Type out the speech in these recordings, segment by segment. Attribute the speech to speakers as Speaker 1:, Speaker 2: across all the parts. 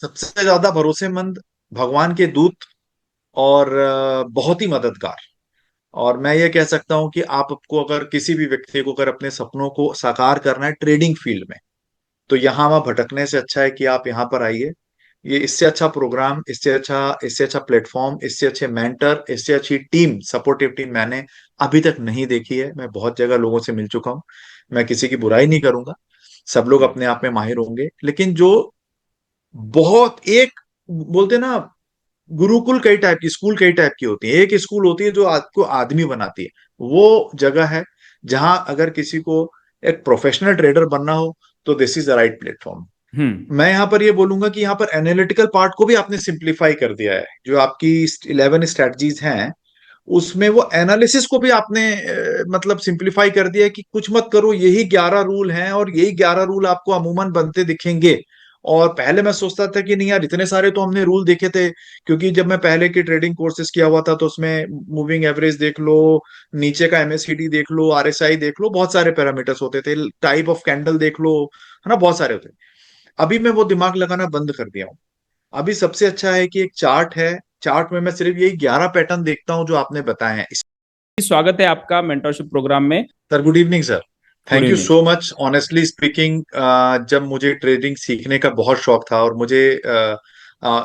Speaker 1: सबसे ज्यादा भरोसेमंद, भगवान के दूत, और बहुत ही मददगार। और मैं ये कह सकता हूं कि आपको अगर किसी भी व्यक्ति को अगर अपने सपनों को साकार करना है ट्रेडिंग फील्ड में, तो यहाँ वहां भटकने से अच्छा है कि आप यहाँ पर आइए। ये इससे अच्छा प्रोग्राम, इससे अच्छा प्लेटफॉर्म, इससे अच्छे मेंटर, इससे अच्छी टीम, सपोर्टिव टीम मैंने अभी तक नहीं देखी है। मैं बहुत जगह लोगों से मिल चुका हूँ। मैं किसी की बुराई नहीं करूंगा, सब लोग
Speaker 2: हम्म।
Speaker 1: अपने आप में माहिर होंगे, लेकिन जो बहुत एक बोलते हैं ना, गुरुकुल कई टाइप की, स्कूल कई टाइप की होती है। एक स्कूल होती है जो आपको आदमी बनाती है, वो जगह है जहां अगर किसी को एक प्रोफेशनल ट्रेडर बनना हो तो this is the right platform.
Speaker 2: Hmm.
Speaker 1: मैं यहाँ पर ये बोलूंगा कि यहाँ पर एनालिटिकल पार्ट को भी आपने सिंप्लीफाई कर दिया है। जो आपकी 11 स्ट्रेटजीज हैं, उसमें वो एनालिसिस को भी आपने मतलब सिंप्लीफाई कर दिया है कि कुछ मत करो, यही 11 रूल हैं और यही 11 रूल आपको अमूमन बनते दिखेंगे। और पहले मैं सोचता था कि नहीं यार, इतने सारे तो हमने रूल देखे थे, क्योंकि जब मैं पहले की ट्रेडिंग कोर्सेज किया हुआ था तो उसमें मूविंग एवरेज देख लो, नीचे का एमएससीडी देख लो, आरएसआई देख लो, बहुत सारे पैरामीटर्स होते थे, टाइप ऑफ कैंडल देख लो, है ना, बहुत सारे होते। अभी मैं वो दिमाग लगाना बंद कर दिया हूँ। अभी सबसे अच्छा है कि एक चार्ट है, चार्ट में मैं सिर्फ यही 11 पैटर्न देखता हूँ जो आपने बताए हैं।
Speaker 2: स्वागत है आपका मेंटरशिप प्रोग्राम में।
Speaker 1: Sir good evening sir.
Speaker 2: Good
Speaker 1: thank you
Speaker 2: evening.
Speaker 1: So much. Honestly speaking, जब मुझे ट्रेडिंग सीखने का बहुत शौक था, और मुझे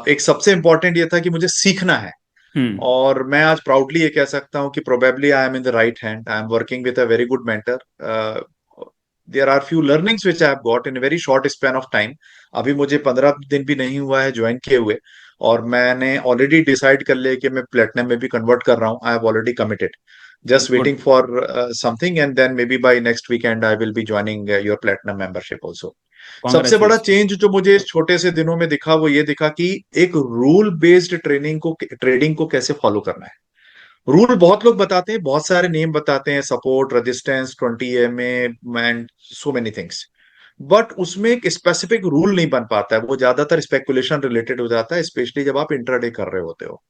Speaker 1: एक सबसे इंपॉर्टेंट ये था कि मुझे सीखना है।
Speaker 2: हम्म।
Speaker 1: और मैं आज प्राउडली ये कह सकता हूँ कि probably I am in the right hand, I am working with a very good mentor. There are few learnings which I have got in very short span of time. अभी मुझे 15 दिन भी नहीं हुआ है ज्वाइन किए हुए, और मैंने ऑलरेडी डिसाइड कर लिया कि मैं प्लेटिनम में भी कन्वर्ट कर रहा हूँ। I have already committed, just
Speaker 2: good.
Speaker 1: waiting for something, and then maybe by next weekend I will be joining your platinum membership also. सबसे बड़ा
Speaker 2: कॉन्ग्रेचुलेशन।
Speaker 1: चेंज जो मुझे इस छोटे से दिनों में दिखा वो ये दिखा कि एक रूल बेस्ड ट्रेडिंग को कैसे फॉलो करना है। रूल बहुत लोग बताते हैं, बहुत सारे नेम बताते हैं, support, resistance, 20 EMA and so many things, but उसमें एक स्पेसिफिक रूल नहीं बन पाता है। वो ज्यादातर स्पेकुलेशन रिलेटेड हो जाता है, स्पेशली जब आप इंट्राडे कर रहे होते हो।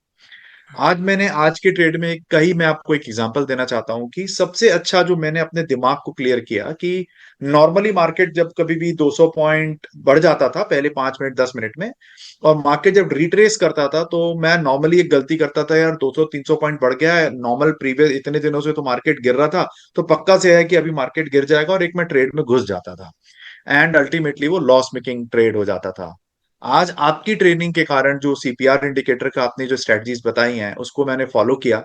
Speaker 1: आज के ट्रेड में कहीं मैं आपको एक एग्जांपल देना चाहता हूं कि सबसे अच्छा जो मैंने अपने दिमाग को क्लियर किया कि नॉर्मली मार्केट जब कभी भी 200 पॉइंट बढ़ जाता था पहले 5 मिनट 10 मिनट में, और मार्केट जब रिट्रेस करता था, तो मैं नॉर्मली एक गलती करता था, यार 200 300 पॉइंट बढ़ गया है, नॉर्मल प्रीवियस इतने दिनों से तो मार्केट गिर रहा था, तो पक्का से है कि अभी मार्केट गिर जाएगा, और एक मैं ट्रेड में घुस जाता था, एंड अल्टीमेटली वो लॉस मेकिंग ट्रेड हो जाता था। आज आपकी ट्रेनिंग के कारण जो सीपीआर इंडिकेटर का आपने जो स्ट्रेटजीज बताई हैं उसको मैंने फॉलो किया।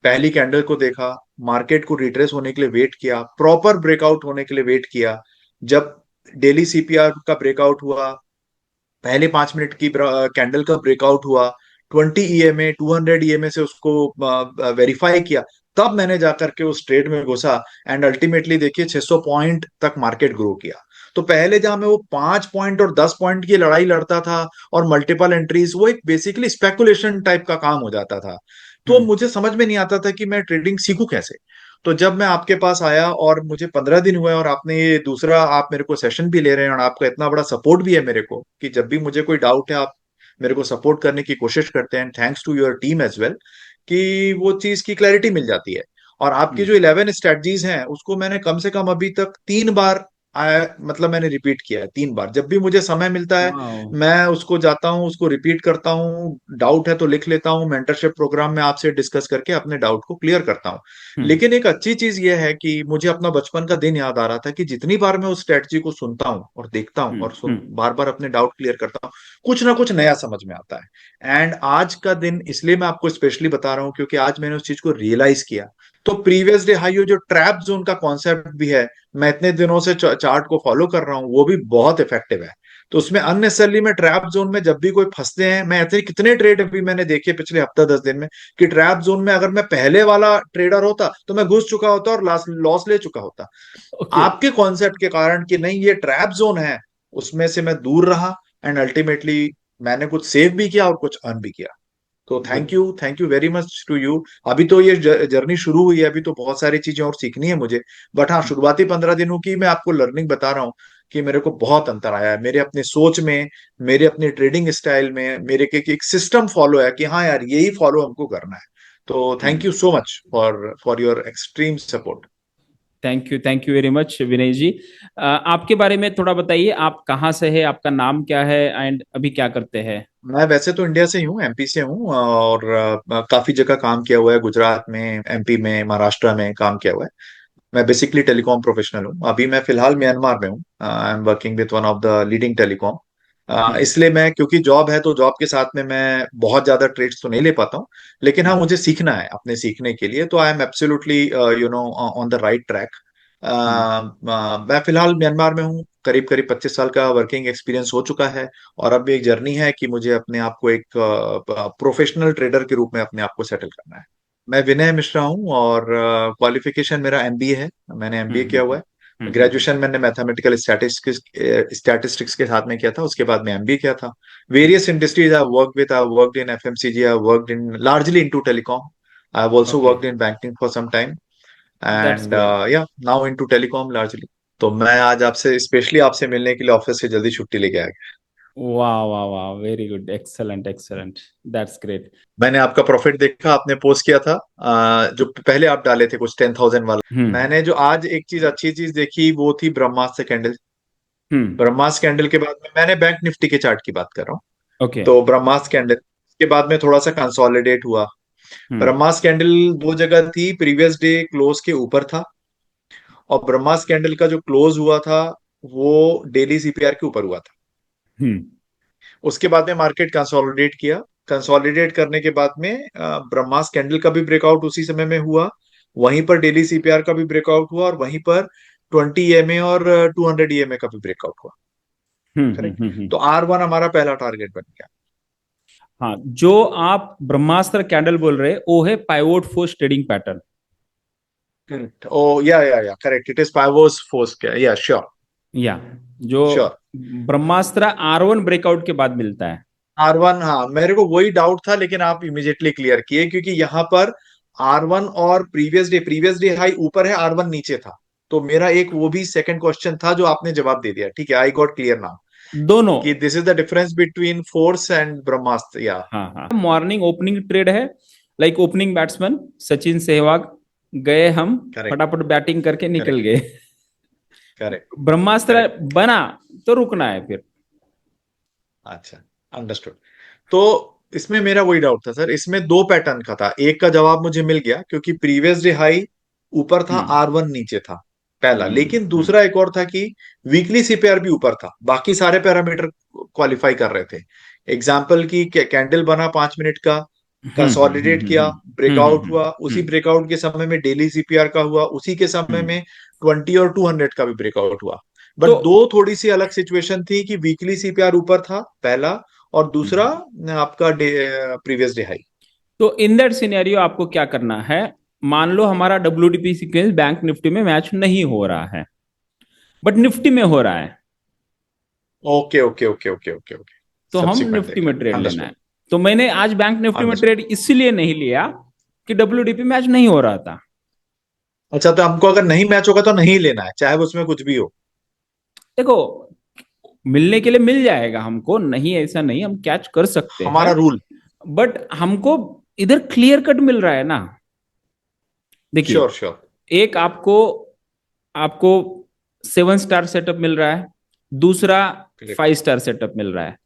Speaker 1: पहली कैंडल को देखा, मार्केट को रिट्रेस होने के लिए वेट किया, प्रॉपर ब्रेकआउट होने के लिए वेट किया। जब डेली सीपीआर का ब्रेकआउट हुआ, पहले 5 मिनट की कैंडल का ब्रेकआउट हुआ, 20 EMA 200 EMA से उसको वेरीफाई किया, तब मैंने जाकर के उस ट्रेड में घुसा, एंड अल्टीमेटली देखिए 600 पॉइंट तक मार्केट ग्रो किया। तो पहले जहां मैं वो 5 पॉइंट और 10 पॉइंट की लड़ाई लड़ता था और मल्टीपल एंट्रीज, वो एक बेसिकली स्पेकुलेशन टाइप का काम हो जाता था। तो
Speaker 2: हम्म।
Speaker 1: मुझे समझ में नहीं आता था कि मैं ट्रेडिंग सीखूं कैसे। तो जब मैं आपके पास आया और मुझे 15 दिन हुए, और आपने ये दूसरा आप मेरे को सेशन भी ले रहे हैं, और आपका इतना बड़ा सपोर्ट भी है मेरे को कि जब भी मुझे कोई डाउट है आप मेरे को सपोर्ट करने की कोशिश करते हैं, thanks to your team as well, कि वो चीज की क्लैरिटी मिल जाती है। और आपकी
Speaker 2: हम्म।
Speaker 1: जो 11 स्ट्रेटजीज हैं उसको मैंने कम से कम अभी तक 3 बार मतलब मैंने रिपीट किया है 3 बार। जब भी मुझे समय मिलता है
Speaker 2: वाओ।
Speaker 1: मैं उसको जाता हूँ, उसको रिपीट करता हूँ, डाउट है तो लिख लेता हूँ, मेंटरशिप प्रोग्राम में आपसे डिस्कस करके अपने डाउट को क्लियर करता हूँ।
Speaker 2: हम्म।
Speaker 1: लेकिन एक अच्छी चीज यह है कि मुझे अपना बचपन का दिन याद आ रहा था कि जितनी बार मैं उस स्ट्रेटजी को सुनता हूँ और देखता हूँ
Speaker 2: हम्म।
Speaker 1: और सुन
Speaker 2: हम्म।
Speaker 1: बार बार अपने डाउट क्लियर करता हूँ, कुछ ना कुछ नया समझ में आता है। एंड आज का दिन इसलिए मैं आपको स्पेशली बता रहा हूँ क्योंकि आज मैंने उस चीज को रियलाइज किया। तो प्रीवियस डे हाई जो ट्रैप जोन का कॉन्सेप्ट भी है, मैं इतने दिनों से चार्ट को फॉलो कर रहा हूँ, वो भी बहुत इफेक्टिव है। तो उसमें अननेसेसरली में ट्रैप जोन में जब भी कोई फंसते हैं, मैं ऐसे कितने ट्रेड अभी मैंने देखे पिछले हफ्ता 10 दिन में, कि ट्रैप जोन में अगर मैं पहले वाला ट्रेडर होता तो मैं घुस चुका होता और लॉस ले चुका होता।
Speaker 2: ओके।
Speaker 1: आपके कॉन्सेप्ट के कारण कि नहीं ये ट्रैप जोन है, उसमें से मैं दूर रहा, एंड अल्टीमेटली मैंने कुछ सेव भी किया और कुछ अर्न भी किया। तो
Speaker 2: good.
Speaker 1: Thank you very much to you. अभी तो ये जर्नी शुरू हुई है, अभी तो बहुत सारी चीजें और सीखनी है मुझे, बट हाँ, शुरुआती 15 दिनों की मैं आपको लर्निंग बता रहा हूँ कि मेरे को बहुत अंतर आया है मेरे अपने सोच में, मेरे अपने ट्रेडिंग स्टाइल में, मेरे के एक सिस्टम फॉलो है कि हाँ यार यही फॉलो हमको करना है। तो thank
Speaker 2: hmm.
Speaker 1: You so much for your extreme support.
Speaker 2: Thank you very much Vinay ji. आपके बारे में थोड़ा बताइए, आप कहाँ से है, आपका नाम क्या है एंड अभी क्या करते हैं?
Speaker 1: मैं वैसे तो इंडिया से ही हूँ, एमपी से हूँ, और काफी जगह काम किया हुआ है, गुजरात में, एमपी में, महाराष्ट्र में काम किया हुआ है। मैं बेसिकली टेलीकॉम प्रोफेशनल हूँ। अभी मैं फिलहाल म्यांमार में हूँ। I am working with one of the leading telecom.
Speaker 2: Hmm.
Speaker 1: इसलिए मैं, क्योंकि जॉब है तो जॉब के साथ में मैं बहुत ज्यादा ट्रेड्स तो नहीं ले पाता हूँ, लेकिन हाँ
Speaker 2: हम्म।
Speaker 1: मुझे सीखना है, अपने सीखने के लिए तो I am absolutely on the right track.
Speaker 2: Hmm.
Speaker 1: मैं फिलहाल म्यांमार में हूँ, करीब करीब 25 साल का वर्किंग एक्सपीरियंस हो चुका है। और अब एक जर्नी है कि मुझे अपने आप को एक प्रोफेशनल ट्रेडर के रूप में अपने आप को सेटल करना है। मैं विनय मिश्रा हूँ, और क्वालिफिकेशन मेरा एमबीए है। मैंने एमबीए
Speaker 2: हम्म।
Speaker 1: किया हुआ है।
Speaker 2: हम्म।
Speaker 1: ग्रेजुएशन मैंने मैथमेटिकल स्टैटिस्टिक्स के साथ में किया था, उसके बाद में एमबीए किया था। Various industries I work with, I worked in FMCG, I worked in largely into telecom. I have also
Speaker 2: okay,
Speaker 1: worked in banking for some time,
Speaker 2: that's
Speaker 1: and
Speaker 2: great.
Speaker 1: Yeah now into telecom largely. तो मैं आज आपसे, specially आपसे मिलने के लिए office से जल्दी छुट्टी लेके आ गया।
Speaker 2: वाह वाह वाह, very good, excellent excellent, that's great.
Speaker 1: मैंने आपका प्रॉफिट देखा, आपने पोस्ट किया था, जो पहले आप डाले थे कुछ 10,000 वाला।
Speaker 2: हम्म।
Speaker 1: मैंने जो आज एक चीज, अच्छी चीज देखी, वो थी ब्रह्मास्त्र कैंडल।
Speaker 2: हम्म।
Speaker 1: ब्रह्मास्त्र कैंडल के बाद में मैंने बैंक निफ्टी के चार्ट की बात कर रहा हूँ।
Speaker 2: ओके।
Speaker 1: तो ब्रह्मास्त्र कैंडल के बाद में थोड़ा सा कंसोलिडेट हुआ।
Speaker 2: हम्म।
Speaker 1: ब्रह्मास्त्र कैंडल दो जगह थी, प्रीवियस डे क्लोज के ऊपर था, और ब्रह्मास्त्र कैंडल का जो क्लोज हुआ था वो डेली सीपीआर के ऊपर हुआ था।
Speaker 2: हम्म।
Speaker 1: उसके बाद में मार्केट कंसोलिडेट किया। कंसोलिडेट करने के बाद में ब्रह्मास्त्र कैंडल का भी ब्रेकआउट उसी समय में हुआ। वहीं पर डेली सीपीआर का भी ब्रेकआउट हुआ, और वहीं पर 20 EMA और 200 EMA का भी ब्रेकआउट हुआ। करेक्ट।
Speaker 2: हम्म।
Speaker 1: तो R1 हमारा पहला टारगेट बन गया।
Speaker 2: हाँ, जो आप ब्रह्मास्त्र कैंडल बोल रहे हैं वो है pivot force trading pattern.
Speaker 1: Correct. Oh yeah correct, it is pivot force, yeah sure.
Speaker 2: Yeah जो
Speaker 1: श्योर।
Speaker 2: ब्रह्मास्त्र R1 ब्रेकआउट के बाद मिलता है।
Speaker 1: R1, हाँ मेरे को वही डाउट था, लेकिन आप इमीडिएटली क्लियर किए, क्योंकि यहाँ पर R1 और प्रीवियस डे हाई ऊपर है, R1 नीचे था। तो मेरा एक वो भी सेकंड क्वेश्चन था जो आपने जवाब दे दिया। ठीक है, आई गॉट क्लियर नाउ
Speaker 2: दोनों।
Speaker 1: कि this is the difference between force and Brahmastra, yeah
Speaker 2: हाँ हाँ, मॉर्निंग ओपनिंग ट्रेड है। Like opening batsman Sachin Sehwag गए, हम
Speaker 1: करेक्ट।
Speaker 2: फटाफट बैटिंग करके निकल
Speaker 1: करेक्ट।
Speaker 2: गए।
Speaker 1: करेक्ट।
Speaker 2: ब्रह्मास्त्र
Speaker 1: करेक्ट।
Speaker 2: बना तो रुकना है फिर।
Speaker 1: अच्छा, अंडरस्टूड। तो इसमें मेरा वही डाउट था सर, इसमें दो पैटर्न का था, एक का जवाब मुझे मिल गया, क्योंकि प्रीवियस डे हाई ऊपर था,
Speaker 2: हम्म।
Speaker 1: R1 नीचे था, पहला। लेकिन
Speaker 2: हम्म।
Speaker 1: दूसरा एक और था कि वीकली सीपीआर भी ऊपर था, बाकी सारे पैरामीटर क्वालिफाई कर रहे थे। एग्जाम्पल की कैंडल बना 5 मिनट का, कंसोलिडेट किया, ब्रेकआउट हुआ, उसी
Speaker 2: हम्म।
Speaker 1: ब्रेकआउट के समय में डेली सीपीआर का हुआ, उसी के समय
Speaker 2: हम्म।
Speaker 1: में 20 और 200 का भी ब्रेकआउट हुआ। बट
Speaker 2: तो
Speaker 1: दो थोड़ी सी अलग सिचुएशन थी कि वीकली सीपीआर ऊपर था, पहला, और दूसरा आपका प्रीवियस डे हाई।
Speaker 2: तो इन दैट सिनेरियो आपको क्या करना है? मान लो हमारा WDP सीक्वेंस बैंक निफ्टी में मैच नहीं हो रहा है, बट निफ्टी में हो रहा है,
Speaker 1: okay okay okay okay okay okay.
Speaker 2: तो हम
Speaker 1: सब्सिक्वेंट
Speaker 2: निफ्टी
Speaker 1: देख रहे
Speaker 2: में
Speaker 1: हैं,
Speaker 2: ट्रेड लेना है।
Speaker 1: अंडरस्टूड।
Speaker 2: तो मैंने आज बैंक निफ्टी में
Speaker 1: अंडरस्टूड।
Speaker 2: ट्रेड इसलिए नहीं लिया कि WDP मैच नहीं हो रहा था।
Speaker 1: अच्छा, तो हमको अगर नहीं मैच होगा तो नहीं लेना है, चाहे वो उसमें कुछ भी हो।
Speaker 2: देखो, मिलने के लिए मिल जाएगा हमको, नहीं ऐसा नहीं, हम कैच कर सकते हैं,
Speaker 1: हमारा रूल।
Speaker 2: बट हमको इधर क्लियर कट मिल रहा है ना। देखिए,
Speaker 1: श्योर श्योर।
Speaker 2: एक आपको आपको 7 स्टार सेटअप मिल रहा है, दूसरा
Speaker 1: करेक्ट।
Speaker 2: 5 स्टार सेटअप मिल रहा है।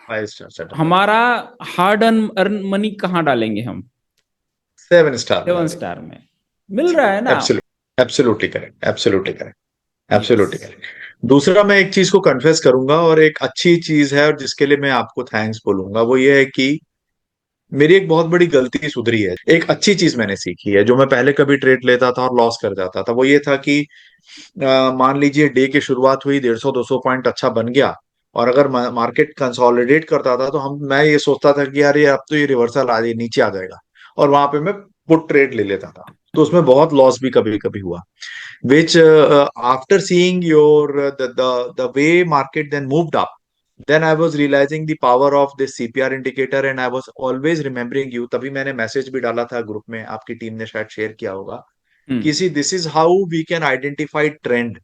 Speaker 1: 5 स्टार सेटअप है।
Speaker 2: हमारा हार्ड अर्न मनी कहाँ डालेंगे हम?
Speaker 1: 7 स्टार में
Speaker 2: 7 स्टार में मिल रहा है ना।
Speaker 1: Absolute, absolutely correct, absolutely correct,
Speaker 2: yes.
Speaker 1: Absolutely correct. दूसरा, मैं एक चीज को कन्फेस करूंगा, और एक अच्छी चीज है, और जिसके लिए मैं आपको थैंक्स बोलूंगा, वो ये है कि मेरी एक बहुत बड़ी गलती सुधरी है। एक अच्छी चीज मैंने सीखी है, जो मैं पहले कभी ट्रेड लेता था और लॉस कर जाता था, वो ये था कि मान लीजिए डे की शुरुआत हुई, 150-200 पॉइंट अच्छा बन गया, और अगर मार्केट कंसोलिडेट करता था तो मैं ये सोचता था कि यार ये अब तो ये रिवर्सल आ जाए, नीचे आ जाएगा, और वहां पे मैं पुट ट्रेड ले लेता था। तो उसमें बहुत लॉस भी कभी कभी हुआ, which after seeing the way market then moved up, then I was realizing the power of this CPR indicator, and I was always remembering you। तभी मैंने मैसेज भी डाला था ग्रुप में, आपकी टीम ने शायद शेयर किया होगा,
Speaker 2: हम्म।
Speaker 1: किसी this is how we can identify trend.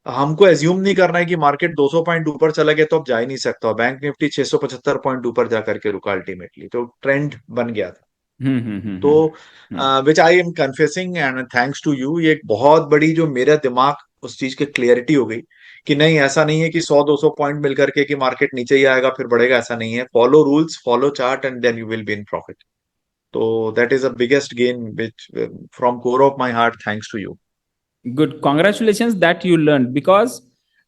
Speaker 1: हमको एज्यूम नहीं करना है कि मार्केट 200 पॉइंट ऊपर चला गया तो अब जा ही नहीं सकता। बैंक निफ्टी 675 पॉइंट ऊपर जा करके रुका, अल्टीमेटली तो ट्रेंड बन गया था। तो
Speaker 2: hmm
Speaker 1: which I am confessing and thanks to you, ये एक बहुत बड़ी जो मेरा दिमाग उस चीज की क्लियरिटी हो गई कि नहीं, ऐसा नहीं है कि 100-200 पॉइंट मिल करके कि मार्केट नीचे ही आएगा फिर बढ़ेगा, ऐसा नहीं है। Follow rules, follow chart and then you will be in profit. तो that is the biggest gain which from core of my heart, thanks to you.
Speaker 2: Good, congratulations that you learned, because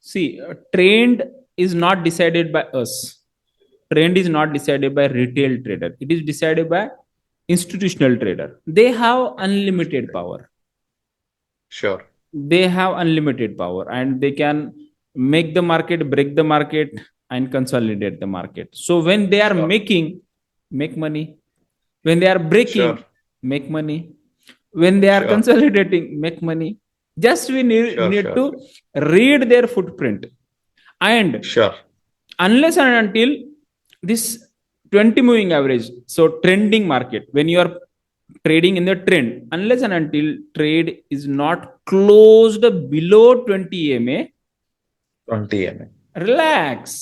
Speaker 2: see, trend is not decided by us. Trend is not decided by retail trader, it is decided by institutional trader. They have unlimited power.
Speaker 1: Sure.
Speaker 2: They have unlimited power, and they can make the market, break the market, and consolidate the market. So when they are
Speaker 1: sure.
Speaker 2: making, make money. When they are
Speaker 1: sure.
Speaker 2: breaking, make money. When they are
Speaker 1: sure.
Speaker 2: consolidating, make money. Just we
Speaker 1: sure.
Speaker 2: need
Speaker 1: sure.
Speaker 2: to read their footprint. And
Speaker 1: sure.
Speaker 2: unless and until this 20 moving average, so trending market, when you are trading in the trend, unless and until trade is not closed below 20 EMA,
Speaker 1: 20
Speaker 2: relax,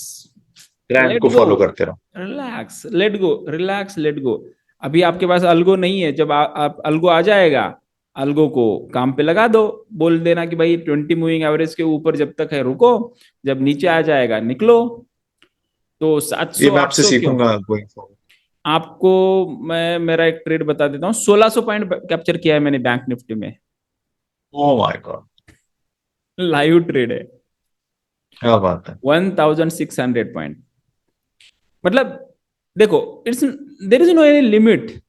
Speaker 1: trend
Speaker 2: let
Speaker 1: को
Speaker 2: go,
Speaker 1: follow करते रहो।
Speaker 2: relax, let go, relax, let go. अभी आपके पास algo नहीं है, जब आप algo आ जाएगा, अल्गो को काम पे लगा दो, बोल देना कि भाई 20 मूविंग एवरेज के ऊपर जब तक है रुको, जब नीचे आ जाएगा निकलो। तो
Speaker 1: ये
Speaker 2: 700
Speaker 1: मैं आपसे
Speaker 2: 800 क्यों?
Speaker 1: सीखूंगा गोइंग फॉरवर्ड।
Speaker 2: आपको मैं मेरा एक ट्रेड बता देता हूँ, 1600 पॉइंट कैप्चर किया है मैंने बैंक निफ्टी में।
Speaker 1: Oh my God,
Speaker 2: live trade है।
Speaker 1: क्या बात है।
Speaker 2: 1600 पॉइंट, मतलब देखो, it's there is no any limit.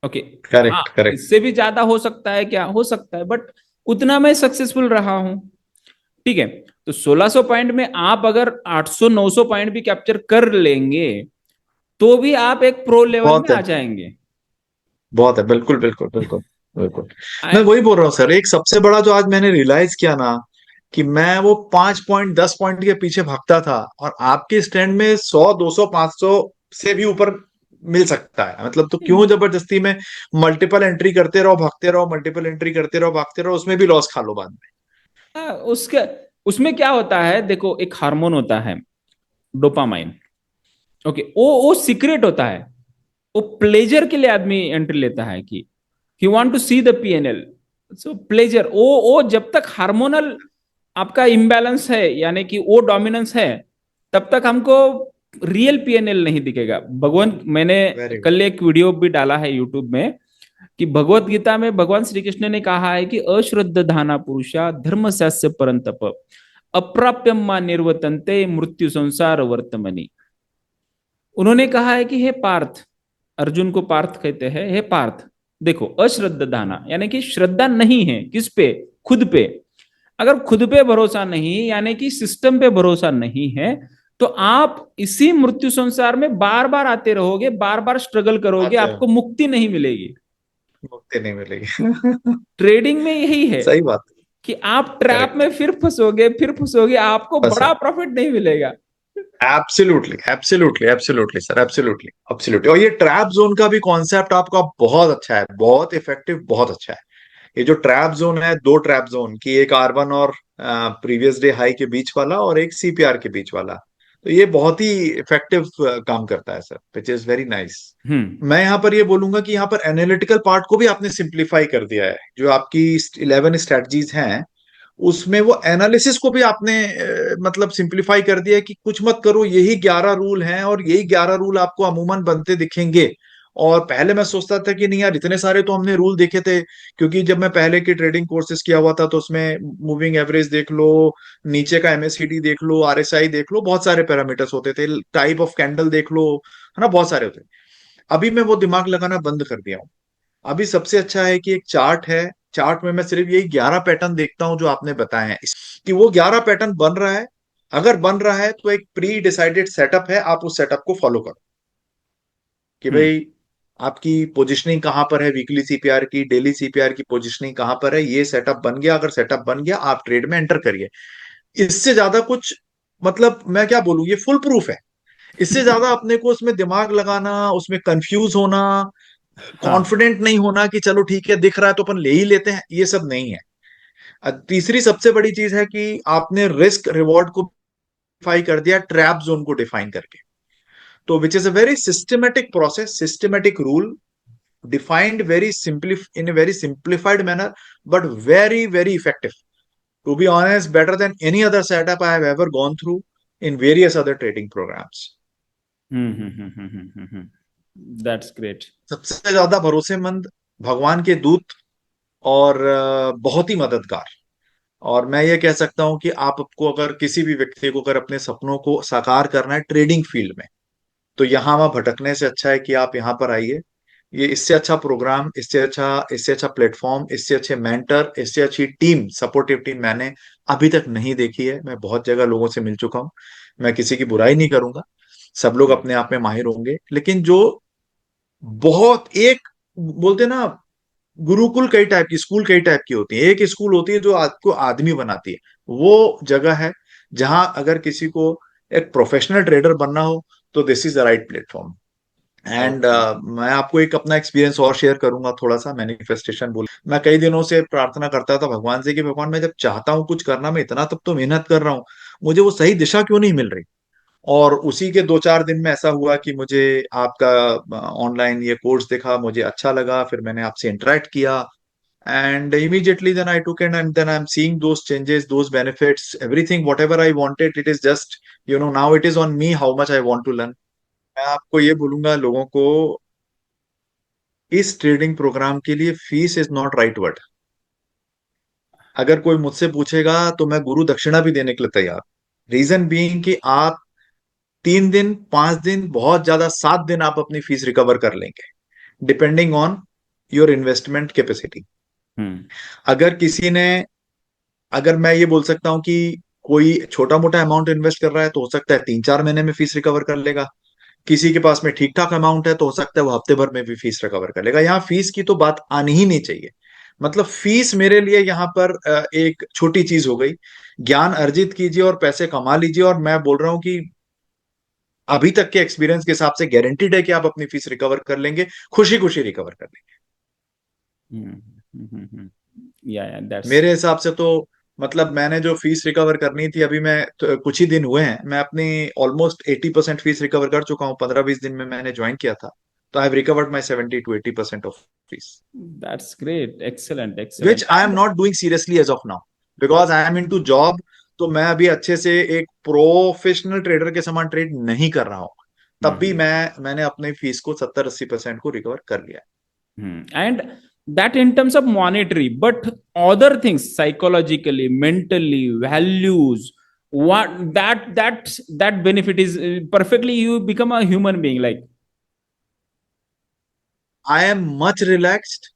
Speaker 2: Okay, हाँ,
Speaker 1: करेक्ट करेक्ट।
Speaker 2: इससे भी ज्यादा हो सकता है, क्या हो सकता है, बट उतना मैं सक्सेसफुल रहा हूं। ठीक है, तो 1600 पॉइंट में आप अगर 800 900 पॉइंट भी कैप्चर कर लेंगे, तो भी आप एक प्रो लेवल में
Speaker 1: बहुत है।
Speaker 2: आ जाएंगे।
Speaker 1: बहुत है, बिल्कुल बिल्कुल बिल्कुल। बिल्कुल। मैं
Speaker 2: I-
Speaker 1: वही बोल रहा हूँ सर, एक सबसे बड़ा जो आज मैंने रियलाइज किया ना, कि मैं वो 5 पॉइंट 10 पॉइंट के पीछे भागता था, और आपके स्टैंड में 100 200 500 से भी ऊपर मिल सकता है, मतलब तो क्यों जबरदस्ती में मल्टीपल एंट्री करते रहो, भागते रहो, मल्टीपल एंट्री करते रहो, भागते रहो, उसमें भी लॉस खा लो बाद में।
Speaker 2: उसके उसमें क्या होता है, देखो, एक हार्मोन होता है डोपामाइन। ओके, वो सीक्रेट होता है। वो प्लेजर के लिए आदमी एंट्री लेता है कि he want to see the PNL. So pleasure, वो जब तक हार्मोनल आपका इम्बैलेंस है, यानी कि वो डोमिनेंस है, तब तक हमको रियल पीएनएल नहीं दिखेगा। भगवान, मैंने
Speaker 1: वेरी गुड।
Speaker 2: कल एक वीडियो भी डाला है यूट्यूब में, कि भगवत गीता में भगवान श्री कृष्ण ने कहा है कि अश्रद्ध धाना पुरुषा धर्म शास्त्र परंतप अप्राप्यम मा निर्वतन्ते मृत्यु संसार वर्तमनि। उन्होंने कहा है कि हे पार्थ, अर्जुन को पार्थ कहते हैं, हे पार्थ, देखो, अश्रद्ध दाना यानी कि श्रद्धा नहीं है किस पे? खुद पे। अगर खुद पे भरोसा नहीं, यानी कि सिस्टम पे भरोसा नहीं है, तो आप इसी मृत्यु संसार में बार बार आते रहोगे, बार बार स्ट्रगल करोगे,
Speaker 1: आते
Speaker 2: आपको
Speaker 1: हैं,
Speaker 2: मुक्ति नहीं मिलेगी।
Speaker 1: मुक्ति नहीं मिलेगी।
Speaker 2: ट्रेडिंग में यही है
Speaker 1: सही बात।
Speaker 2: कि आप ट्रैप
Speaker 1: करेक्ट।
Speaker 2: में फिर फंसोगे, फिर फंसोगे, आपको
Speaker 1: बस
Speaker 2: बड़ा प्रॉफिट नहीं मिलेगा।
Speaker 1: Absolutely absolutely absolutely sir, absolutely absolutely. और ये ट्रैप जोन का भी कॉन्सेप्ट आपका बहुत अच्छा है, बहुत इफेक्टिव, बहुत अच्छा है। ये जो ट्रैप जोन है, दो ट्रैप जोन की, एक R1 और प्रीवियस डे हाई के बीच वाला, और एक CPR के बीच वाला, तो ये बहुत ही इफेक्टिव काम करता है sir, which is very nice.
Speaker 2: Hmm.
Speaker 1: मैं यहाँ पर ये बोलूंगा कि यहाँ पर एनालिटिकल पार्ट को भी आपने सिंप्लीफाई कर दिया है। जो आपकी 11 स्ट्रेटजीज हैं, उसमें वो एनालिसिस को भी आपने मतलब सिंप्लीफाई कर दिया है कि कुछ मत करो, यही 11 रूल हैं, और यही 11 रूल आपको अमूमन बनते दिखेंगे। और पहले मैं सोचता था कि नहीं यार, इतने सारे तो हमने रूल देखे थे, क्योंकि जब मैं पहले की ट्रेडिंग कोर्सेज किया हुआ था, तो उसमें मूविंग एवरेज देख लो, नीचे का MACD देख लो, RSI देख लो, बहुत सारे पैरामीटर्स होते थे, टाइप ऑफ कैंडल देख लो, है ना, बहुत सारे होते। अभी मैं वो दिमाग लगाना बंद कर दिया हूँ। अभी सबसे अच्छा है कि एक चार्ट है, चार्ट में मैं सिर्फ यही 11 पैटर्न देखता हूं जो आपने बताए हैं, कि वो 11 पैटर्न बन रहा है। अगर बन रहा है तो एक प्री डिसाइडेड सेटअप है, आप उस सेटअप को फॉलो करो, कि
Speaker 2: हम्म।
Speaker 1: भाई आपकी पोजिशनिंग कहां पर है, वीकली CPR की, डेली CPR की पोजिशनिंग कहां पर है, ये सेटअप बन गया, अगर सेटअप बन गया आप ट्रेड में एंटर करिए। इससे ज्यादा कुछ, मतलब मैं क्या बोलूं, ये फुल प्रूफ है। इससे ज्यादा अपने को उसमें दिमाग लगाना, उसमें कंफ्यूज होना,
Speaker 2: हाँ।
Speaker 1: कॉन्फिडेंट नहीं होना कि चलो ठीक है दिख रहा है तो अपन ले ही लेते हैं, ये सब नहीं है। तीसरी सबसे बड़ी चीज है कि आपने रिस्क रिवॉर्ड को डिफाइन कर दिया, ट्रैप जोन को डिफाइन करके। तो which is a very systematic process, systematic rule, defined very simply in a very simplified manner, but very, very effective. To be honest, better than any other setup I have ever gone through in various other trading programs.
Speaker 2: That's great.
Speaker 1: सबसे ज्यादा भरोसेमंद, भगवान के दूत, और बहुत ही मददगार। और मैं ये कह सकता हूं कि आपको अगर किसी भी व्यक्ति को अगर अपने सपनों को साकार करना है ट्रेडिंग फील्ड में, तो यहाँ वहां भटकने से अच्छा है कि आप यहाँ पर आइए। ये इससे अच्छा प्रोग्राम, इससे अच्छा प्लेटफॉर्म, इससे अच्छे मेंटर, इससे अच्छी टीम, सपोर्टिव टीम मैंने अभी तक नहीं देखी है। मैं बहुत जगह लोगों से मिल चुका हूं, मैं किसी की बुराई नहीं करूंगा, सब लोग अपने आप में माहिर होंगे, लेकिन जो बहुत एक बोलते ना, गुरुकुल कई टाइप की, स्कूल कई टाइप की होती है, एक स्कूल होती है जो आपको आदमी बनाती है, वो जगह है जहां अगर किसी को एक प्रोफेशनल ट्रेडर बनना हो तो this is the right platform. And
Speaker 2: okay.
Speaker 1: मैं आपको एक अपना एक्सपीरियंस और शेयर करूंगा, थोड़ा सा मैनिफेस्टेशन बोल। मैं कई दिनों से प्रार्थना करता था भगवान से कि भगवान, मैं जब चाहता हूँ कुछ करना, मैं इतना तब तो मेहनत कर रहा हूँ, मुझे वो सही दिशा क्यों नहीं मिल रही। और उसी के 2-4 दिन में ऐसा हुआ कि मुझे आपका ऑनलाइन ये कोर्स दिखा, मुझे अच्छा लगा, फिर मैंने आपसे इंटरेक्ट किया, and immediately then I took it, and then I'm seeing those changes, those benefits, everything whatever I wanted, it is just, now it is on me how much I want to learn। मैं आपको ये बोलूंगा लोगों को, इस trading programme के लिए fees is not right word. अगर कोई मुझसे पूछेगा तो मैं गुरु दक्षिणा भी देने के लिए तैयार। रीजन बीइंग कि आप 3 दिन, 5 दिन, बहुत ज्यादा 7 दिन आप अपनी फीस रिकवर कर लेंगे, depending on your investment capacity.
Speaker 2: Hmm.
Speaker 1: अगर किसी ने, अगर मैं ये बोल सकता हूं कि कोई छोटा मोटा अमाउंट इन्वेस्ट कर रहा है तो हो सकता है 3-4 महीने में फीस रिकवर कर लेगा। किसी के पास में ठीक ठाक अमाउंट है तो हो सकता है वो हफ्ते भर में भी फीस रिकवर कर लेगा। यहाँ फीस की तो बात आनी ही नहीं चाहिए। मतलब फीस मेरे लिए यहाँ पर एक छोटी चीज हो गई। ज्ञान अर्जित कीजिए और पैसे कमा लीजिए, और मैं बोल रहा हूँ कि अभी तक के एक्सपीरियंस के हिसाब से गारंटीड है कि आप अपनी फीस रिकवर कर लेंगे, खुशी खुशी रिकवर कर लेंगे।
Speaker 2: या दैट्स.
Speaker 1: मेरे हिसाब से तो, मतलब मैंने जो फीस रिकवर करनी थी, अभी मैं तो कुछ ही दिन हुए हैं, मैं अपनी ऑलमोस्ट 80% फीस रिकवर कर चुका हूँ। 15-20 दिन में मैंने ज्वाइन किया था, तो I have recovered my 70 to 80% of fees,
Speaker 2: that's great. Excellent,
Speaker 1: which
Speaker 2: excellent.
Speaker 1: I am not doing seriously as of now, because I am into job. तो मैं अभी अच्छे से एक प्रोफेशनल ट्रेडर के समान ट्रेड नहीं कर रहा हूँ, तब भी मैंने अपनी फीस को 70-80% को रिकवर कर लिया।
Speaker 2: And that in terms of monetary, but other things, psychologically, mentally, values, what that benefit is perfectly, you become a human being, like.
Speaker 1: I am much relaxed,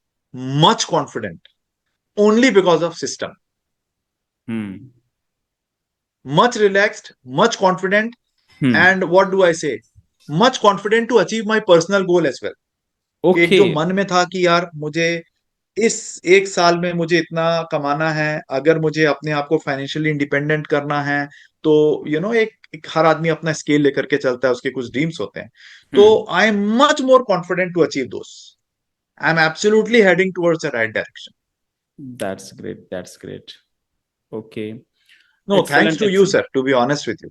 Speaker 1: much confident, only because of system।
Speaker 2: Hmm.
Speaker 1: Much relaxed, much confident,
Speaker 2: Hmm.
Speaker 1: and what do I say? Much confident to achieve my personal goal as well। कि एक जो
Speaker 2: Okay.
Speaker 1: मन में था कि यार मुझे इस एक साल में मुझे इतना कमाना है, अगर मुझे अपने आप को फाइनेंशियली इंडिपेंडेंट करना है, तो एक हर आदमी अपना स्केल लेकर के चलता है, उसके कुछ ड्रीम्स होते हैं। तो
Speaker 2: Hmm.
Speaker 1: I am much more confident to achieve those. I am absolutely heading towards the right direction.
Speaker 2: That's great. That's great. Okay.
Speaker 1: No, thanks
Speaker 2: Excellent.
Speaker 1: To you
Speaker 2: Excellent.
Speaker 1: Sir, to be honest with you.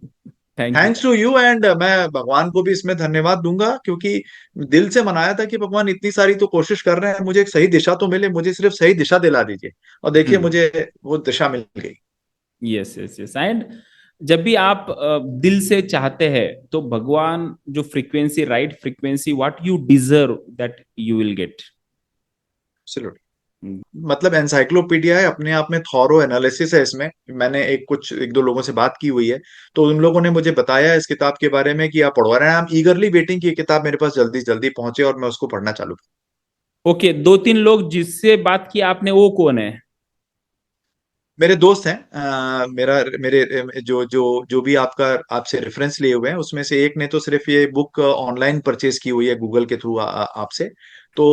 Speaker 2: Thank you.
Speaker 1: Thanks to you, and मैं भगवान को भी इसमें धन्यवाद दूंगा, क्योंकि दिल से मनाया था कि भगवान इतनी सारी तो कोशिश कर रहे हैं, मुझे एक सही दिशा तो मिले, मुझे सिर्फ सही दिशा दिला दीजिए। और देखिए
Speaker 2: Hmm.
Speaker 1: मुझे वो दिशा मिल गई।
Speaker 2: Yes, yes, yes. एंड जब भी आप दिल से चाहते हैं तो भगवान जो frequency, right frequency, what you deserve that you will get.
Speaker 1: Absolutely। मतलब एनसाइक्लोपीडिया है अपने आप में, थॉरो एनालिसिस है इसमें। मैंने एक दो लोगों से बात की हुई है, तो उन लोगों ने मुझे बताया इस किताब के बारे में कि आप पढ़वा रहे हैं। आई एम ईगरली वेटिंग कि ये किताब मेरे पास जल्दी जल्दी पहुंचे और मैं उसको पढ़ना चालू करूं।
Speaker 2: ओके. दो तीन लोग जिससे बात की आपने, वो कौन है?
Speaker 1: मेरे दोस्त हैं, मेरा मेरे जो जो जो भी आपका आपसे रेफरेंस लिए हुए हैं, उसमें से एक ने तो सिर्फ ये बुक ऑनलाइन परचेज की हुई है गूगल के थ्रू आपसे। तो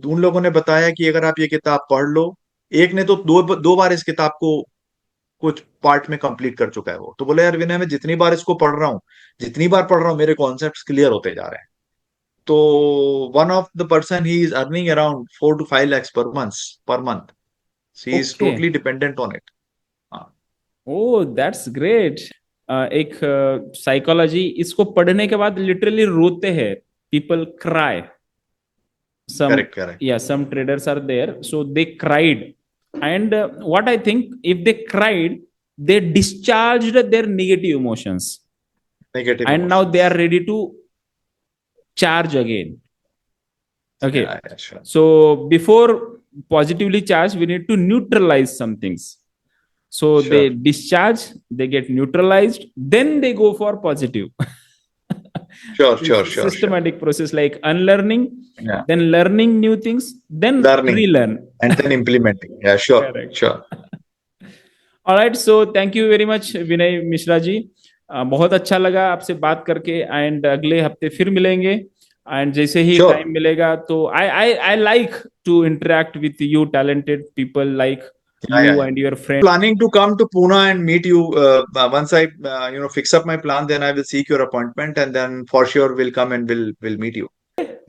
Speaker 1: उन लोगों ने बताया कि अगर आप ये किताब पढ़ लो। एक ने तो दो दो बार इस किताब को कुछ पार्ट में कंप्लीट कर चुका है। वो तो बोले, यार विनय, मैं जितनी बार इसको पढ़ रहा हूँ, जितनी बार पढ़ रहा हूँ, मेरे कॉन्सेप्ट्स क्लियर होते जा रहे हैं। तो one of the person he is earning around 4 to 5 lakhs per month. He is
Speaker 2: okay.
Speaker 1: Totally dependent on it.
Speaker 2: Oh, that's great. एक साइकोलॉजी, इसको पढ़ने के बाद लिटरली रोते हैं, people cry. some,
Speaker 1: Correct, correct.
Speaker 2: yeah, some traders are there, so they cried. And what I think, if they cried, they discharged their negative emotions,
Speaker 1: Negative
Speaker 2: and now they are
Speaker 1: emotions.
Speaker 2: ready to charge again. Okay,
Speaker 1: Yeah, sure.
Speaker 2: so before positively charge, we need to neutralize some things. So they
Speaker 1: Sure.
Speaker 2: discharge, they get neutralized, then they go for positive.
Speaker 1: Sure,
Speaker 2: This
Speaker 1: sure, sure, sure.
Speaker 2: systematic process, like unlearning,
Speaker 1: Yeah.
Speaker 2: then learning new things, then
Speaker 1: Learning
Speaker 2: relearn.
Speaker 1: and then implementing. Yeah, sure,
Speaker 2: Correct.
Speaker 1: sure.
Speaker 2: All right, so thank you very much Vinay Mishra ji. बहुत अच्छा लगा आपसे बात करके, and अगले हफ्ते फिर मिलेंगे. एंड जैसे ही टाइम
Speaker 1: Sure.
Speaker 2: मिलेगा तो I like to interact with you talented people like
Speaker 1: Yeah, yeah,
Speaker 2: you
Speaker 1: yeah.
Speaker 2: And your friend.
Speaker 1: Planning to come to Pune and meet you. Once I, fix up my plan, then I will seek your appointment, and then for sure we'll come and we'll meet you.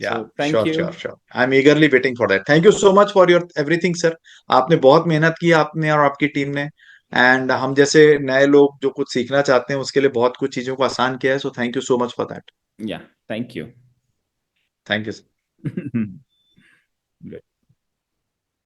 Speaker 1: Yeah,
Speaker 2: so thank
Speaker 1: sure,
Speaker 2: you.
Speaker 1: sure, sure. I'm eagerly waiting for that. Thank you so much for your everything, sir. आपने बहुत मेहनत की, आपने और आपकी team ने. And हम जैसे नए लोग जो कुछ सीखना चाहते हैं उसके लिए बहुत कुछ चीजों को आसान किया है. So thank you so much for that.
Speaker 2: Yeah thank you.
Speaker 1: Thank you.
Speaker 2: Good.